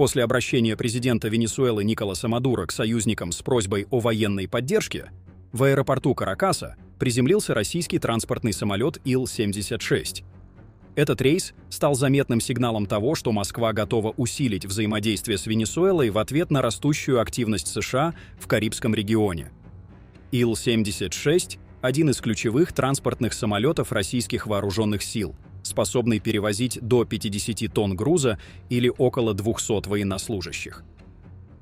После обращения президента Венесуэлы Николаса Мадуро к союзникам с просьбой о военной поддержке, в аэропорту Каракаса приземлился российский транспортный самолет Ил-76. Этот рейс стал заметным сигналом того, что Москва готова усилить взаимодействие с Венесуэлой в ответ на растущую активность США в Карибском регионе. Ил-76 – один из ключевых транспортных самолетов российских вооруженных сил, способный перевозить до 50 тонн груза или около 200 военнослужащих.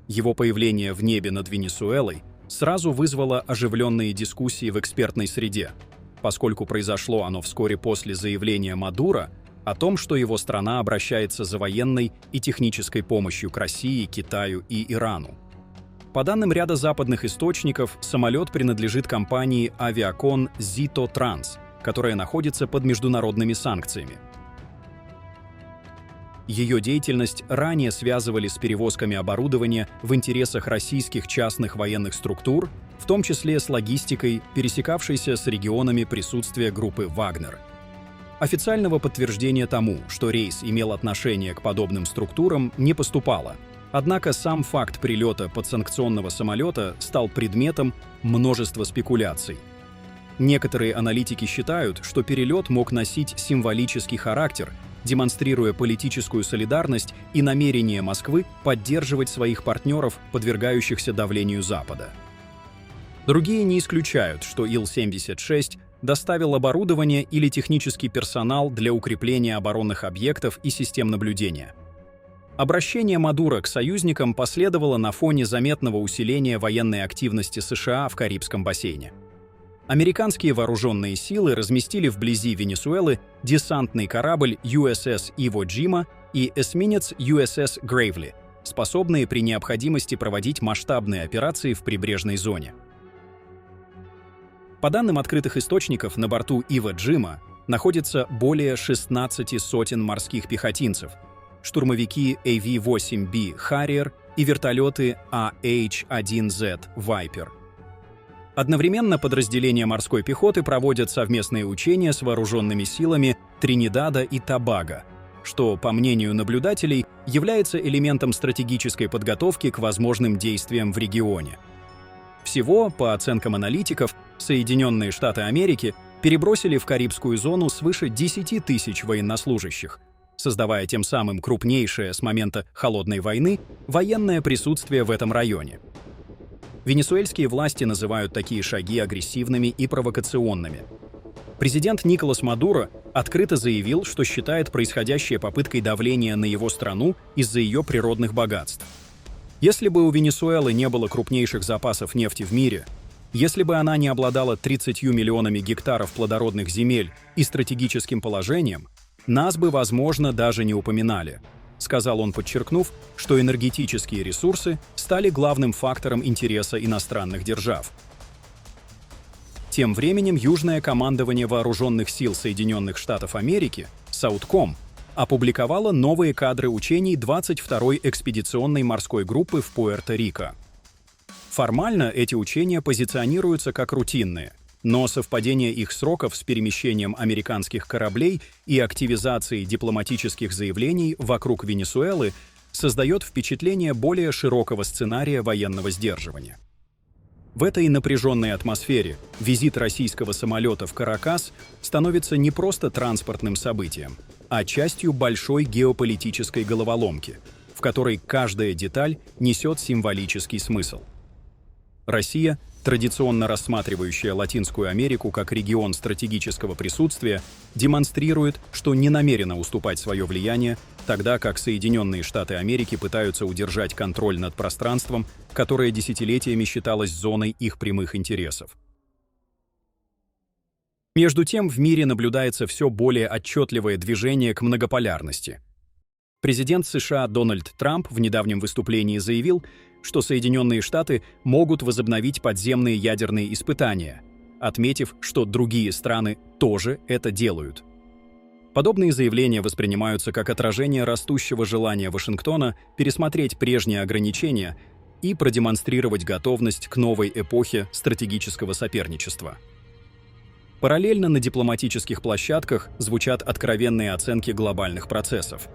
Его появление в небе над Венесуэлой сразу вызвало оживленные дискуссии в экспертной среде, поскольку произошло оно вскоре после заявления Мадуро о том, что его страна обращается за военной и технической помощью к России, Китаю и Ирану. По данным ряда западных источников, самолет принадлежит компании «Авиакон Зито Транс», которая находится под международными санкциями. Ее деятельность ранее связывали с перевозками оборудования в интересах российских частных военных структур, в том числе с логистикой, пересекавшейся с регионами присутствия группы «Вагнер». Официального подтверждения тому, что рейс имел отношение к подобным структурам, не поступало. Однако сам факт прилета подсанкционного самолета стал предметом множества спекуляций. Некоторые аналитики считают, что перелет мог носить символический характер, демонстрируя политическую солидарность и намерение Москвы поддерживать своих партнеров, подвергающихся давлению Запада. Другие не исключают, что Ил-76 доставил оборудование или технический персонал для укрепления оборонных объектов и систем наблюдения. Обращение Мадуро к союзникам последовало на фоне заметного усиления военной активности США в Карибском бассейне. Американские вооруженные силы разместили вблизи Венесуэлы десантный корабль USS Иво Джима и эсминец USS Грейвли, способные при необходимости проводить масштабные операции в прибрежной зоне. По данным открытых источников, на борту Иво Джима находится более 16 сотен морских пехотинцев, штурмовики AV-8B Harrier и вертолеты AH-1Z Viper. Одновременно подразделения морской пехоты проводят совместные учения с вооруженными силами Тринидада и Тобаго, что, по мнению наблюдателей, является элементом стратегической подготовки к возможным действиям в регионе. Всего, по оценкам аналитиков, Соединенные Штаты Америки перебросили в Карибскую зону свыше 10 тысяч военнослужащих, создавая тем самым крупнейшее с момента Холодной войны военное присутствие в этом районе. Венесуэльские власти называют такие шаги агрессивными и провокационными. Президент Николас Мадуро открыто заявил, что считает происходящее попыткой давления на его страну из-за ее природных богатств. Если бы у Венесуэлы не было крупнейших запасов нефти в мире, если бы она не обладала 30 миллионами гектаров плодородных земель и стратегическим положением, нас бы, возможно, даже не упоминали, сказал он, подчеркнув, что энергетические ресурсы стали главным фактором интереса иностранных держав. Тем временем Южное командование Вооруженных сил Соединенных Штатов Америки, Саутком, опубликовало новые кадры учений 22-й экспедиционной морской группы в Пуэрто-Рико. Формально эти учения позиционируются как рутинные, но совпадение их сроков с перемещением американских кораблей и активизацией дипломатических заявлений вокруг Венесуэлы создает впечатление более широкого сценария военного сдерживания. В этой напряженной атмосфере визит российского самолета в Каракас становится не просто транспортным событием, а частью большой геополитической головоломки, в которой каждая деталь несет символический смысл. Россия, традиционно рассматривающая Латинскую Америку как регион стратегического присутствия, демонстрирует, что не намерена уступать свое влияние, тогда как Соединенные Штаты Америки пытаются удержать контроль над пространством, которое десятилетиями считалось зоной их прямых интересов. Между тем, в мире наблюдается все более отчетливое движение к многополярности. Президент США Дональд Трамп в недавнем выступлении заявил, что Соединенные Штаты могут возобновить подземные ядерные испытания, отметив, что другие страны тоже это делают. Подобные заявления воспринимаются как отражение растущего желания Вашингтона пересмотреть прежние ограничения и продемонстрировать готовность к новой эпохе стратегического соперничества. Параллельно на дипломатических площадках звучат откровенные оценки глобальных процессов.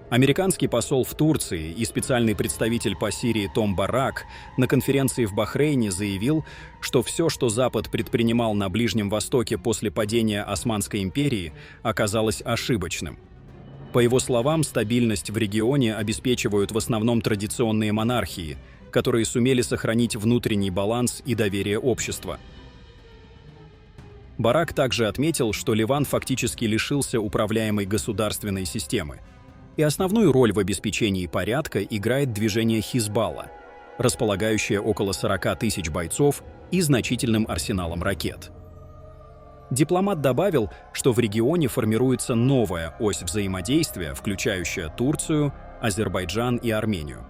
Американский посол в Турции и специальный представитель по Сирии Том Барак на конференции в Бахрейне заявил, что все, что Запад предпринимал на Ближнем Востоке после падения Османской империи, оказалось ошибочным. По его словам, стабильность в регионе обеспечивают в основном традиционные монархии, которые сумели сохранить внутренний баланс и доверие общества. Барак также отметил, что Ливан фактически лишился управляемой государственной системы. И основную роль в обеспечении порядка играет движение Хизбалла, располагающее около 40 тысяч бойцов и значительным арсеналом ракет. Дипломат добавил, что в регионе формируется новая ось взаимодействия, включающая Турцию, Азербайджан и Армению.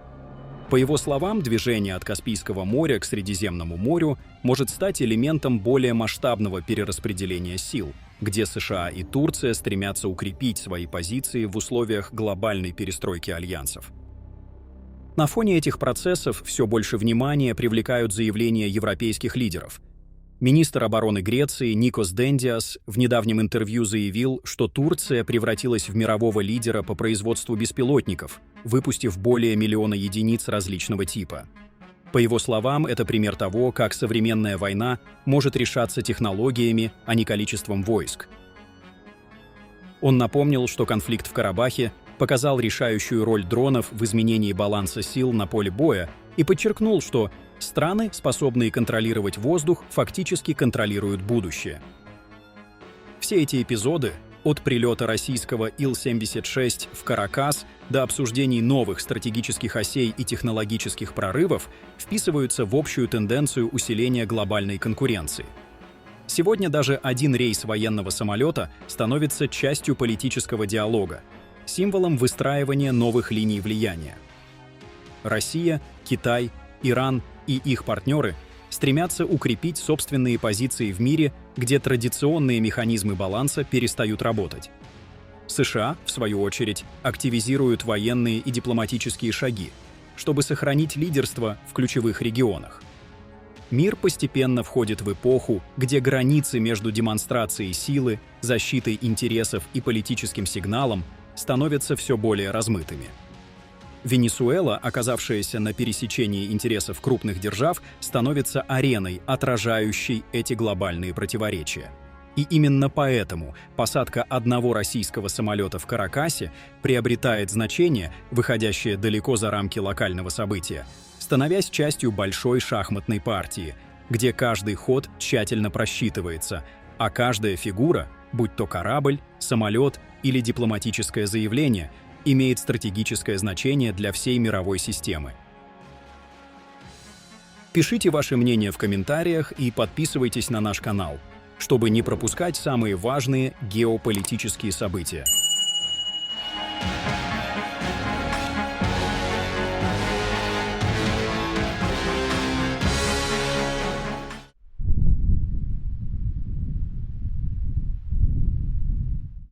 По его словам, движение от Каспийского моря к Средиземному морю может стать элементом более масштабного перераспределения сил, где США и Турция стремятся укрепить свои позиции в условиях глобальной перестройки альянсов. На фоне этих процессов все больше внимания привлекают заявления европейских лидеров. Министр обороны Греции Никос Дендиас в недавнем интервью заявил, что Турция превратилась в мирового лидера по производству беспилотников, выпустив более 1 миллиона единиц различного типа. По его словам, это пример того, как современная война может решаться технологиями, а не количеством войск. Он напомнил, что конфликт в Карабахе показал решающую роль дронов в изменении баланса сил на поле боя и подчеркнул, что страны, способные контролировать воздух, фактически контролируют будущее. Все эти эпизоды, от прилета российского Ил-76 в Каракас до обсуждений новых стратегических осей и технологических прорывов, вписываются в общую тенденцию усиления глобальной конкуренции. Сегодня даже один рейс военного самолета становится частью политического диалога, символом выстраивания новых линий влияния. Россия, Китай, Иран и их партнеры стремятся укрепить собственные позиции в мире, где традиционные механизмы баланса перестают работать. США, в свою очередь, активизируют военные и дипломатические шаги, чтобы сохранить лидерство в ключевых регионах. Мир постепенно входит в эпоху, где границы между демонстрацией силы, защитой интересов и политическим сигналом становятся все более размытыми. Венесуэла, оказавшаяся на пересечении интересов крупных держав, становится ареной, отражающей эти глобальные противоречия. И именно поэтому посадка одного российского самолета в Каракасе приобретает значение, выходящее далеко за рамки локального события, становясь частью большой шахматной партии, где каждый ход тщательно просчитывается, а каждая фигура, будь то корабль, самолет или дипломатическое заявление, имеет стратегическое значение для всей мировой системы. Пишите ваше мнение в комментариях и подписывайтесь на наш канал, чтобы не пропускать самые важные геополитические события.